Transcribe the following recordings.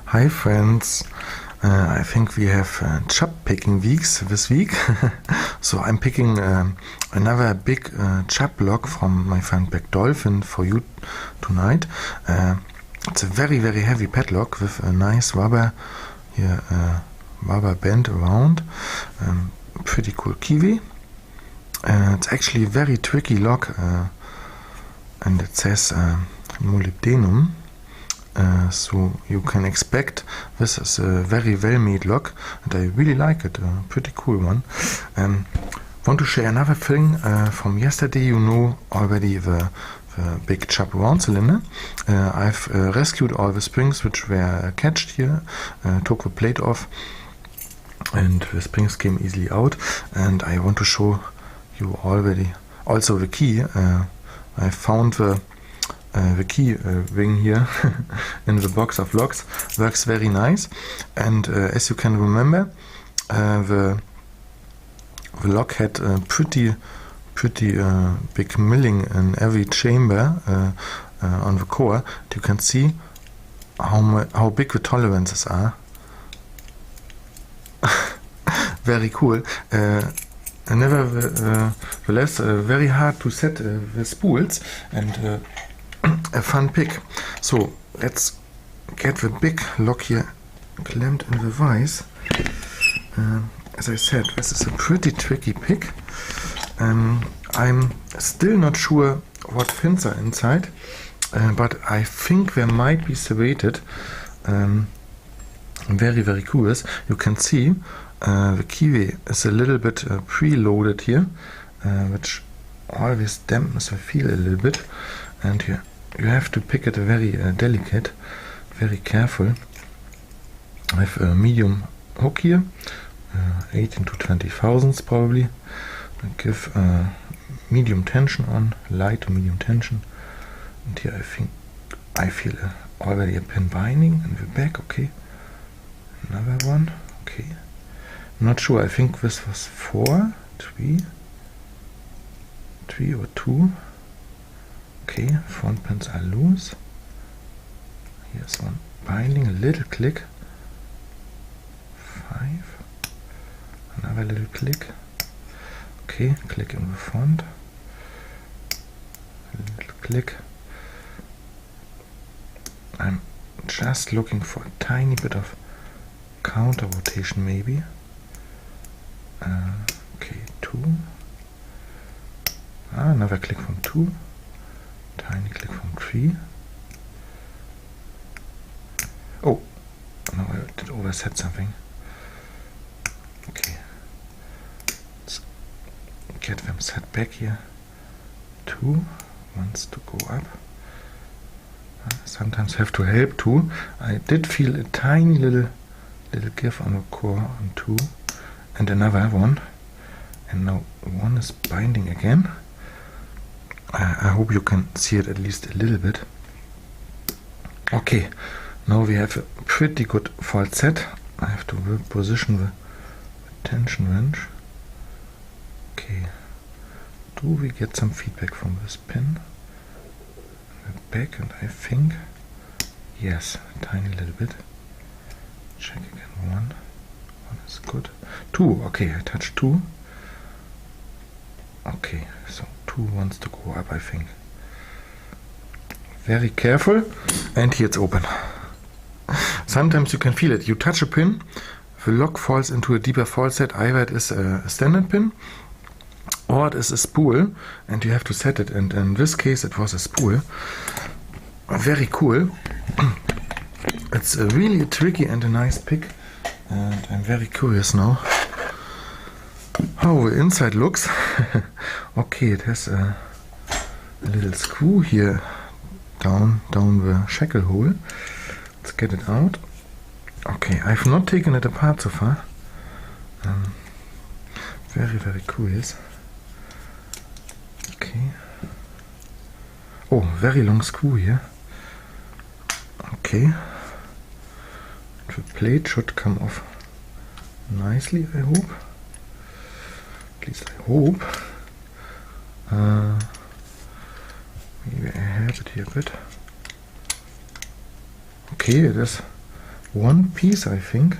Hi friends, I think we have chub picking weeks this week. So I'm picking another big chub block from my friend Black Dolphin for you tonight. It's a very heavy padlock with a nice rubber here, rubber band around. Pretty cool kiwi. It's actually a very tricky lock, and it says molybdenum. So you can expect this is a very well-made lock, and I really like it. Pretty cool one. Want to share another thing from yesterday. You know already the big chub round cylinder. I've rescued all the springs which were catched here, took the plate off, and the springs came easily out. And I want to show you already also the key. I found the key ring here in the box of locks. Works very nice, and as you can remember, the lock had pretty big milling in every chamber on the core. You can see how big the tolerances are. Very cool. Nevertheless, very hard to set the spools, and a fun pick. So let's get the big lock here clamped in the vise. As I said, this is a pretty tricky pick. I'm still not sure what pins are inside, but I think there might be serrated. Very curious. You can see the kiwi is a little bit preloaded here, which always dampens the feel a little bit, and here you have to pick it very delicate, very careful. I have a medium hook here, 18 to 20 thousandths probably. I give medium tension on, light to medium tension, and here I think I feel already a pin binding in the back. Okay, another one. Okay, not sure. I think this was 4, 3 or 2. Okay, front pins are loose. Here's one binding, a little click. 5. Another little click. Okay, click in the front. A little click. I'm just looking for a tiny bit of counter rotation maybe. Okay, 2. Another click from 2. Tiny click from 3. Oh, no, I did overset something. Okay, let's get them set back here. 2 wants to go up. Sometimes have to help 2. I did feel a tiny little give on the core on 2, and another one, and now 1 is binding again. I hope you can see it at least a little bit. Okay, now we have a pretty good fault set. I have to position the tension wrench. Okay, do we get some feedback from this pin in the back? And I think yes, a tiny little bit. Check again. 1 is good. 2, okay, I touched 2. Okay, so 2 wants to go up, I think. Very careful, and here it's open. Sometimes you can feel it. You touch a pin, the lock falls into a deeper fault set. Either it is a standard pin or it is a spool, and you have to set it. And in this case, it was a spool. Very cool. It's really tricky and a nice pick, and I'm very curious now how the inside looks. Okay, it has a little screw here down the shackle hole. Let's get it out. Okay, I've not taken it apart so far. Very curious. Okay. Oh, very long screw here. Okay. The plate should come off nicely, I hope. At least I hope. Maybe I have it here a bit. Okay, it is one piece, I think.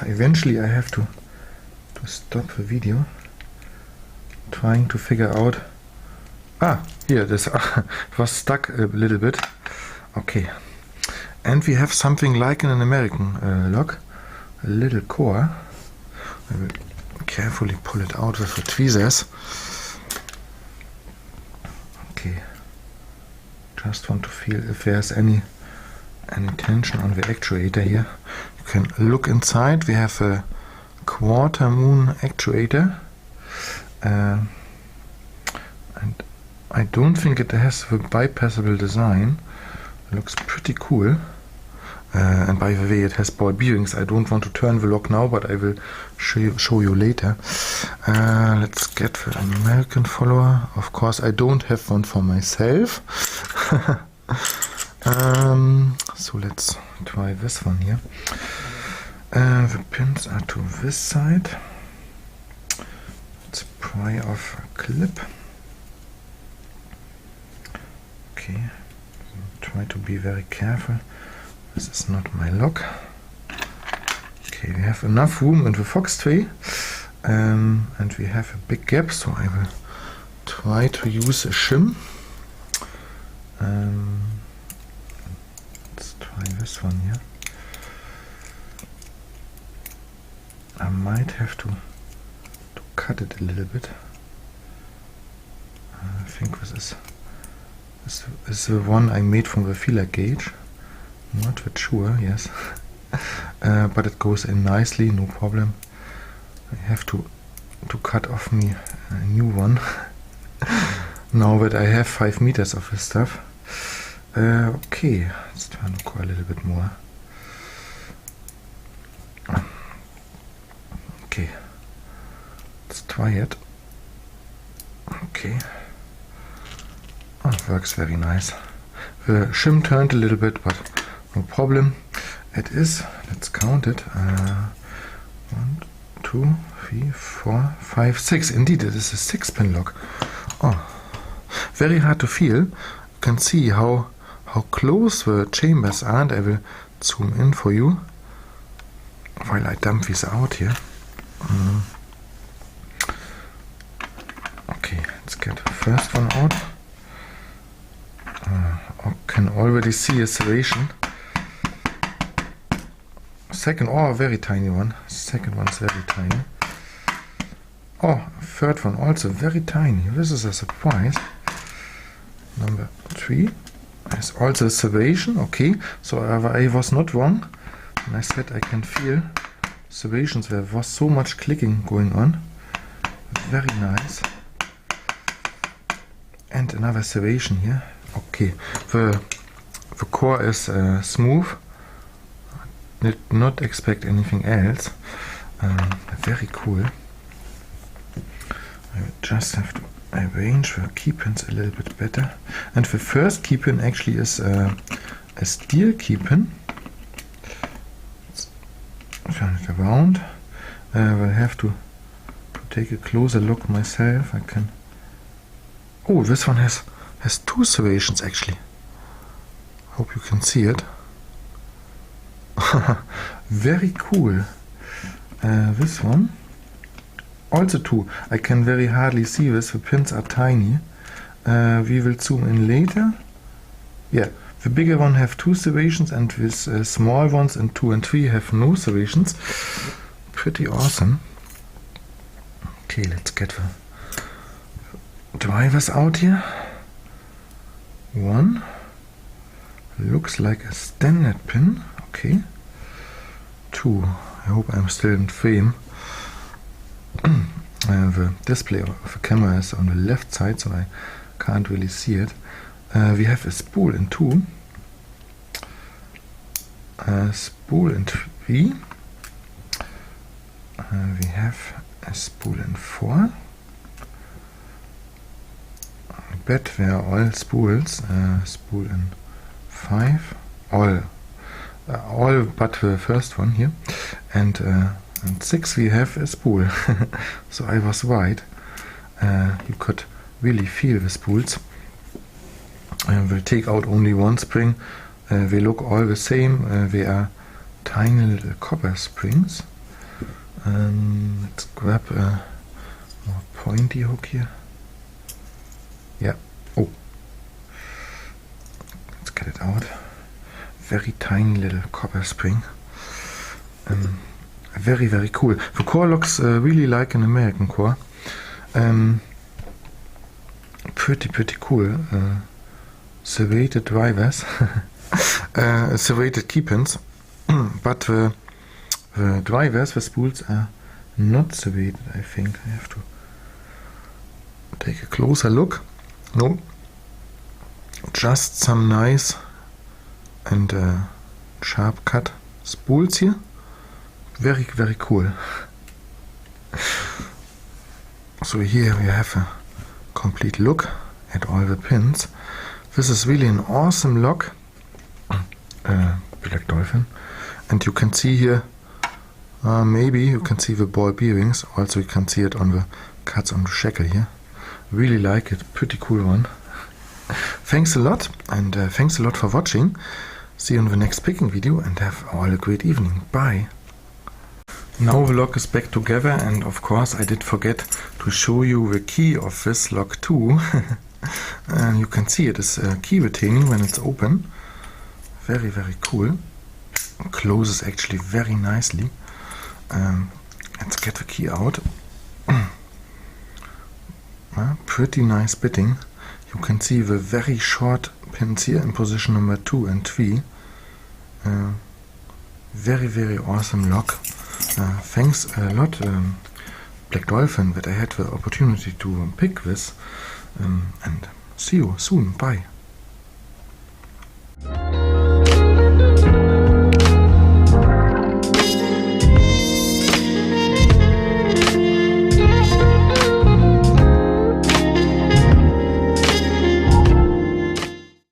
Eventually I have to stop the video, trying to figure out. Here, this it was stuck a little bit. Okay, and we have something like in an American lock, a little core. I will carefully pull it out with the tweezers. Okay, just want to feel if there's any tension on the actuator here. You can look inside. We have a quarter moon actuator, and I don't think it has a bypassable design. It looks pretty cool. And by the way, it has ball bearings. I don't want to turn the lock now, but I will show you later. Let's get the American follower. Of course, I don't have one for myself. So let's try this one here. The pins are to this side. Let's pry off a clip. Okay, try to be very careful. This is not my lock. Okay, we have enough room in the fox tray, and we have a big gap, so I will try to use a shim. Let's try this one here. I might have to cut it a little bit. I think this is the one I made from the feeler gauge. Not that sure, yes. But it goes in nicely, no problem. I have to cut off me a new one. Now that I have 5 meters of this stuff. Okay, let's turn the core a little bit more. Okay, let's try it. Okay. It works very nice. The shim turned a little bit, but no problem. It is, let's count it. 1, 2, 3, 4, 5, 6. Indeed, it is a 6-pin lock. Very hard to feel. You can see how close the chambers are, and I will zoom in for you while I dump these out here. Okay, let's get the first one out. I can already see a serration. Second, very tiny one. Second one's very tiny. Third one also very tiny. This is a surprise. Number 3 is also a serration. Okay, so I was not wrong. And I said I can feel serrations. There was so much clicking going on. Very nice. And another serration here. Okay, the core is smooth. Did not expect anything else. Very cool. I just have to arrange the key pins a little bit better. And the first key pin actually is a steel key pin. Let's turn it around. I will have to take a closer look myself. I can. This one has 2 serrations actually. Hope you can see it. Very cool. This one also 2. I can very hardly see this. The pins are tiny. We will zoom in later. Yeah, the bigger one have 2 serrations, and these small ones in 2 and 3 have no serrations. Pretty awesome. Okay, let's get the drivers out here. 1 looks like a standard pin. Okay. 2. I hope I'm still in frame. The display of the camera is on the left side, so I can't really see it. We have a spool in 2. A spool in 3. We have a spool in 4. I bet they are all spools. Spool in 5. All but the first one here. And 6 we have a spool. So I was right. You could really feel the spools. We'll take out only one spring. They look all the same. They are tiny little copper springs. Let's grab a more pointy hook here. Yeah. Oh. Let's get it out. Very tiny little copper spring. Very, very cool. The core looks really like an American core. Pretty cool. Serrated drivers. Serrated key pins. But the drivers, the spools are not serrated, I think. I have to take a closer look. No. Just some nice and sharp cut spools here. Very, very cool. So here we have a complete look at all the pins. This is really an awesome lock, Black Dolphin. And you can see here, maybe you can see the ball bearings. Also you can see it on the cuts on the shackle here. Really like it, pretty cool one. Thanks a lot, and thanks a lot for watching. See you in the next picking video, and have all a great evening. Bye. Now the lock is back together, and of course I did forget to show you the key of this lock too. And you can see it is key retaining when it's open. Very, very cool. It closes actually very nicely. Let's get the key out. Pretty nice bitting. You can see the very short pins here in position number 2 and 3. Very, very awesome lock. Thanks a lot, Black Dolphin, that I had the opportunity to pick this. And see you soon. Bye.